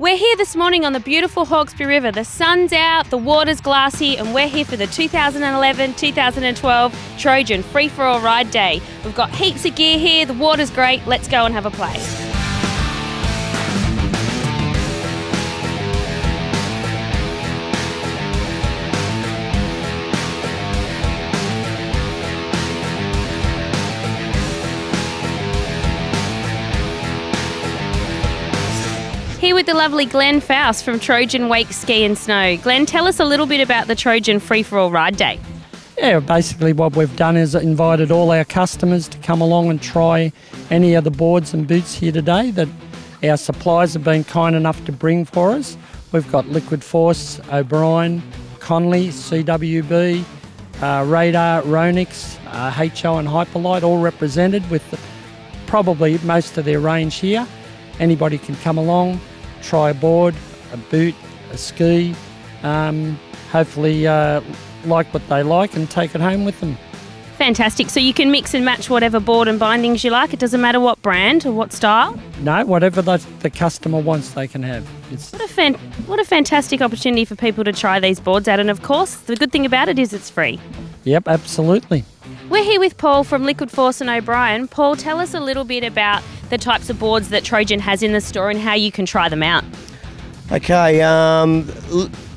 We're here this morning on the beautiful Hawkesbury River. The sun's out, the water's glassy, and we're here for the 2011-2012 Trojan Free-for-All Ride Day. We've got heaps of gear here, the water's great, let's go and have a play. Here with the lovely Glenn Faust from Trojan Wake Ski and Snow. Glenn, tell us a little bit about the Trojan Free-for-All Ride Day. Yeah, basically what we've done is invited all our customers to come along and try any of the boards and boots here today that our suppliers have been kind enough to bring for us. We've got Liquid Force, O'Brien, Conley, CWB, Radar, Ronix, HO and Hyperlight, all represented with probably most of their range here. Anybody can come along, try a board, a boot, a ski, hopefully like what they like and take it home with them. Fantastic. So you can mix and match whatever board and bindings you like? It doesn't matter what brand or what style? No, whatever the customer wants they can have. What a fantastic opportunity for people to try these boards out, and of course the good thing about it is it's free. Yep, absolutely. We're here with Paul from Liquid Force and O'Brien. Paul, tell us a little bit about the types of boards that Trojan has in the store and how you can try them out. Okay,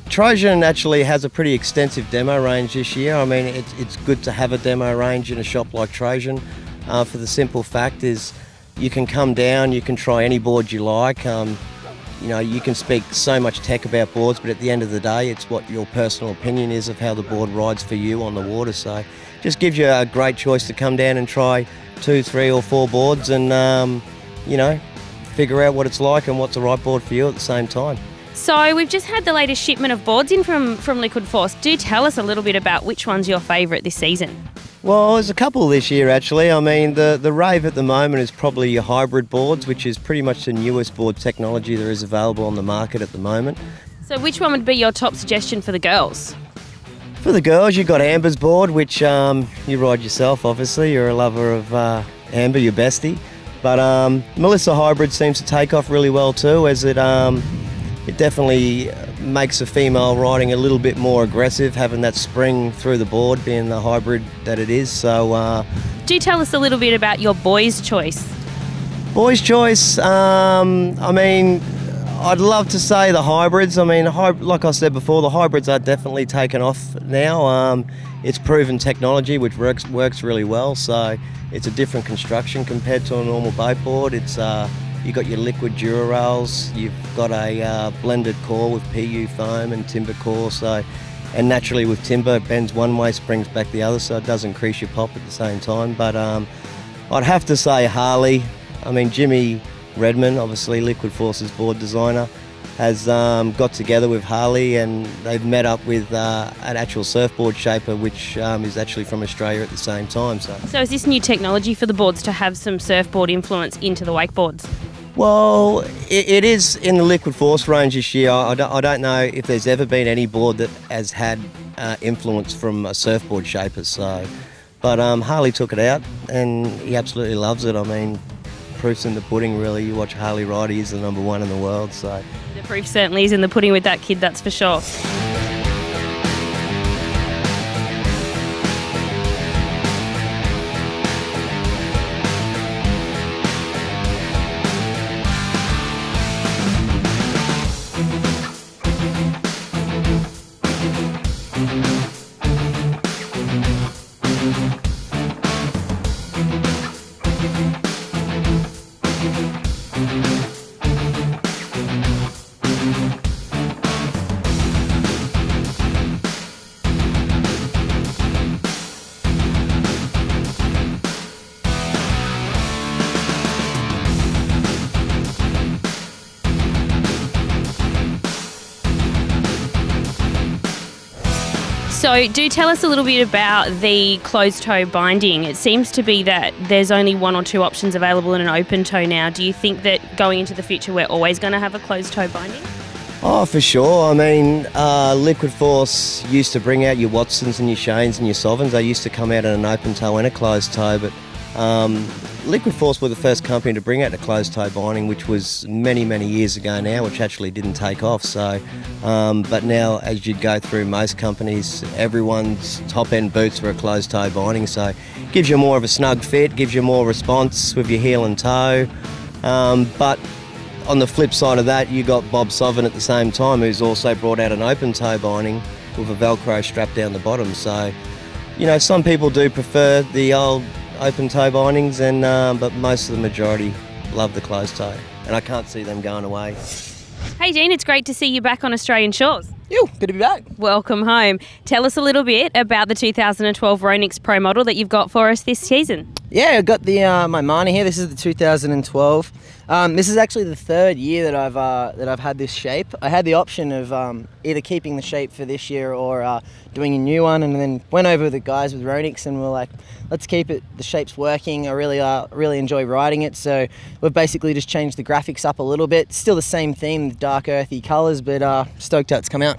Trojan actually has a pretty extensive demo range this year. I mean, it's good to have a demo range in a shop like Trojan for the simple fact is you can come down, you can try any board you like. You know, you can speak so much tech about boards, but at the end of the day, it's what your personal opinion is of how the board rides for you on the water. So just gives you a great choice to come down and try 2, 3 or 4 boards and, you know, figure out what it's like and what's the right board for you at the same time. So we've just had the latest shipment of boards in from Liquid Force. Do tell us a little bit about which one's your favourite this season. Well, there's a couple this year actually. I mean, the rave at the moment is probably your hybrid boards, which is pretty much the newest board technology there is available on the market at the moment. So which one would be your top suggestion for the girls? For the girls, you've got Amber's board, which you ride yourself, obviously. You're a lover of Amber, your bestie. But Melissa Hybrid seems to take off really well too, as it definitely makes a female riding a little bit more aggressive, having that spring through the board, being the hybrid that it is. So, do tell us a little bit about your boys' choice. Boys' choice, I mean, I'd love to say the hybrids. I mean, like I said before, the hybrids are definitely taken off now. It's proven technology, which works really well. So it's a different construction compared to a normal boat board. It's you've got your liquid Dura rails, you've got a blended core with PU foam and timber core. So, and naturally with timber, it bends one way, springs back the other, so it does increase your pop at the same time. But I'd have to say Harley. I mean, Jimmy Redman, obviously Liquid Force's board designer, has got together with Harley and they've met up with an actual surfboard shaper, which is actually from Australia at the same time. So is this new technology for the boards to have some surfboard influence into the wakeboards? Well, it is in the Liquid Force range this year. I don't know if there's ever been any board that has had influence from a surfboard shaper. So, but Harley took it out and he absolutely loves it. I mean, proof's in the pudding, really. You watch Harley ride, he is the #1 in the world. So the proof certainly is in the pudding with that kid, that's for sure. So do tell us a little bit about the closed toe binding. It seems to be that there's only 1 or 2 options available in an open toe now. Do you think that going into the future we're always going to have a closed toe binding? Oh, for sure. I mean, Liquid Force used to bring out your Watsons and your Shanes and your Sovereigns. They used to come out in an open toe and a closed toe, but Liquid Force were the first company to bring out the closed-toe binding, which was many, many years ago now, which actually didn't take off. So, but now, as you go through most companies, everyone's top-end boots are a closed-toe binding, so it gives you more of a snug fit, gives you more response with your heel and toe. But on the flip side of that, you got Bob Sovereign at the same time, who's also brought out an open-toe binding with a Velcro strap down the bottom. So, you know, some people do prefer the old open toe bindings, and but most of the majority love the closed toe, and I can't see them going away. Hey Dean, it's great to see you back on Australian shores. Ew, good to be back. Welcome home. Tell us a little bit about the 2012 Ronix Pro model that you've got for us this season. Yeah, I got the my Mana here. This is the 2012. This is actually the third year that I've had this shape. I had the option of either keeping the shape for this year or doing a new one, and then went over with the guys with Ronix and we're like, let's keep it. The shape's working. I really enjoy riding it. So we've basically just changed the graphics up a little bit. Still the same theme, the dark earthy colours, but stoked how it's come out.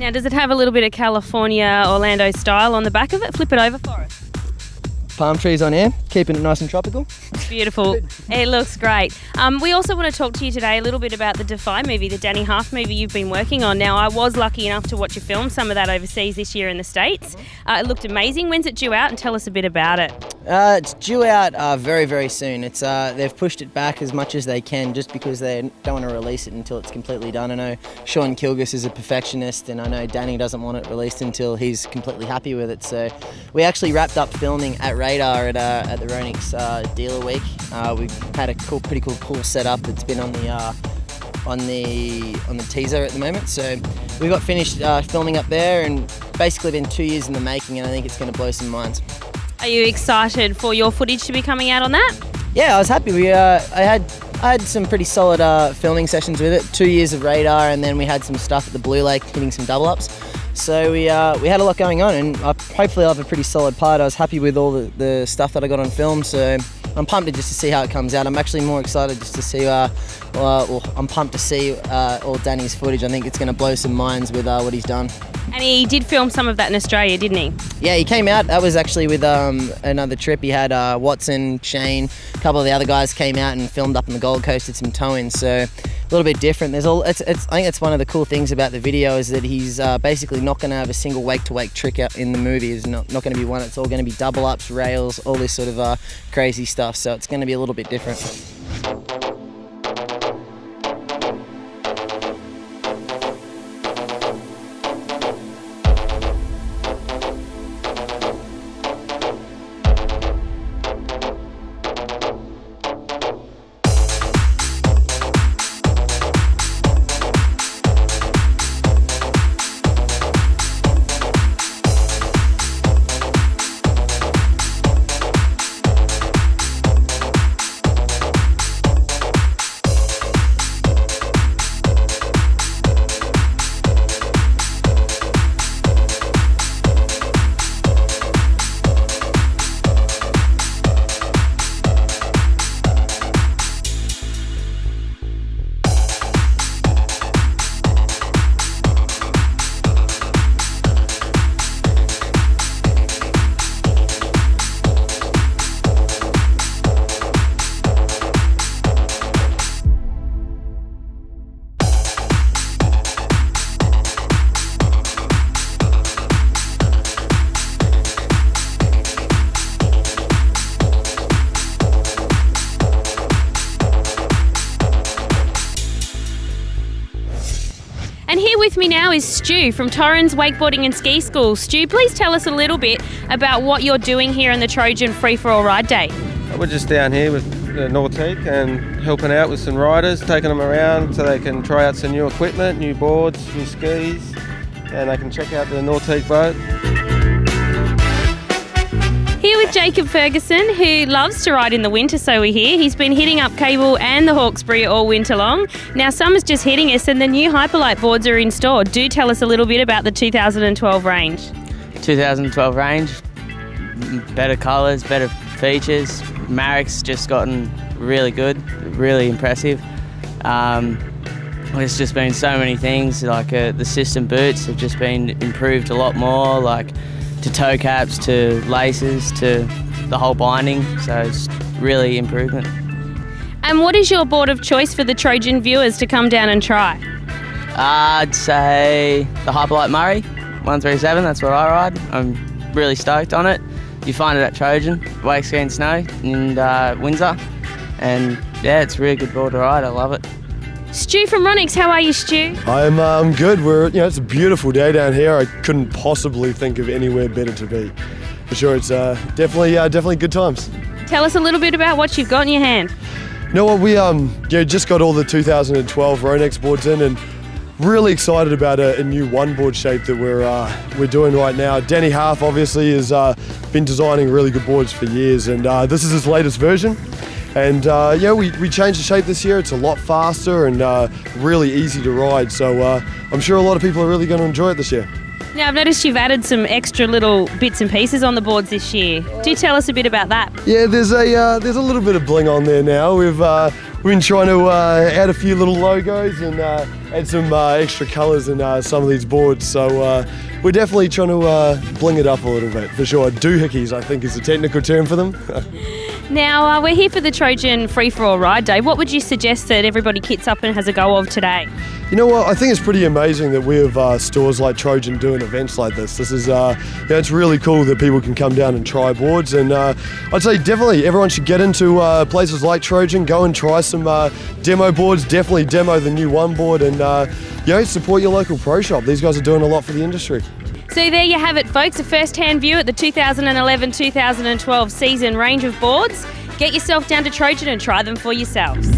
Now, does it have a little bit of California, Orlando style on the back of it? Flip it over for us. Palm trees on air, keeping it nice and tropical. Beautiful. It looks great. We also want to talk to you today a little bit about the Defy movie, the Danny Huff movie you've been working on. Now, I was lucky enough to watch you film some of that overseas this year in the States. It looked amazing. When's it due out? And tell us a bit about it. It's due out very, very soon. It's they've pushed it back as much as they can just because they don't want to release it until it's completely done. I know Sean Kilgus is a perfectionist, and I know Danny doesn't want it released until he's completely happy with it. So we actually wrapped up filming at Radar at the Ronix Dealer Week. We had a pretty cool setup that's been on the teaser at the moment. So we got finished filming up there, and basically been 2 years in the making, and I think it's going to blow some minds. Are you excited for your footage to be coming out on that? Yeah, I was happy. I had some pretty solid filming sessions with it. 2 years of Radar, and then we had some stuff at the Blue Lake, hitting some double ups. So we had a lot going on, and hopefully I'll have a pretty solid part. I was happy with all the stuff that I got on film, so I'm pumped just to see how it comes out. I'm actually more excited just to see, I'm pumped to see all Danny's footage. I think it's going to blow some minds with what he's done. And he did film some of that in Australia, didn't he? Yeah, he came out. That was actually with another trip. He had Watson, Shane, a couple of the other guys came out and filmed up on the Gold Coast, did some towing. So a little bit different. I think it's one of the cool things about the video is that he's basically not going to have a single wake-to-wake trick out in the movie. It's not going to be one. It's all going to be double ups, rails, all this sort of crazy stuff. So it's going to be a little bit different. And here with me now is Stu from Torrens Wakeboarding and Ski School. Stu, please tell us a little bit about what you're doing here in the Trojan Free-for-All Ride Day. We're just down here with the Nautique and helping out with some riders, taking them around so they can try out some new equipment, new boards, new skis, and they can check out the Nautique boat. Here with Jacob Ferguson, who loves to ride in the winter, so we hear. He's been hitting up Cable and the Hawkesbury all winter long. Now summer's just hitting us and the new Hyperlight boards are in store. Do tell us a little bit about the 2012 range. 2012 range, better colours, better features. Marrick's just gotten really good, really impressive. There's just been so many things, like the system boots have just been improved a lot more, like to toe caps, to laces, to the whole binding, so it's really improvement. And what is your board of choice for the Trojan viewers to come down and try? I'd say the Hyperlight Murray 137, that's what I ride. I'm really stoked on it. You find it at Trojan, Wake Ski and Snow in Windsor, and yeah, it's a really good board to ride, I love it. Stu from Ronix, how are you, Stu? I'm good. It's a beautiful day down here. I couldn't possibly think of anywhere better to be. For sure, it's definitely good times. Tell us a little bit about what you've got in your hand. You know what, we just got all the 2012 Ronix boards in, and really excited about a new one board shape that we're doing right now. Danny Half obviously has been designing really good boards for years, and this is his latest version. And we changed the shape this year. It's a lot faster and really easy to ride. So I'm sure a lot of people are really going to enjoy it this year. Now I've noticed you've added some extra little bits and pieces on the boards this year. Do tell us a bit about that. Yeah, there's a little bit of bling on there now. We've been trying to add a few little logos and add some extra colours in some of these boards. So we're definitely trying to bling it up a little bit, for sure. Doohickeys, I think, is the technical term for them. Now, we're here for the Trojan Free-for-All Ride Day. What would you suggest that everybody kits up and has a go of today? You know what, I think it's pretty amazing that we have stores like Trojan doing events like this. This is, it's really cool that people can come down and try boards, and I'd say definitely everyone should get into places like Trojan, go and try some demo boards, definitely demo the new one board, and support your local pro shop. These guys are doing a lot for the industry. So there you have it, folks, a first-hand view at the 2011-2012 season range of boards. Get yourself down to Trojan and try them for yourselves.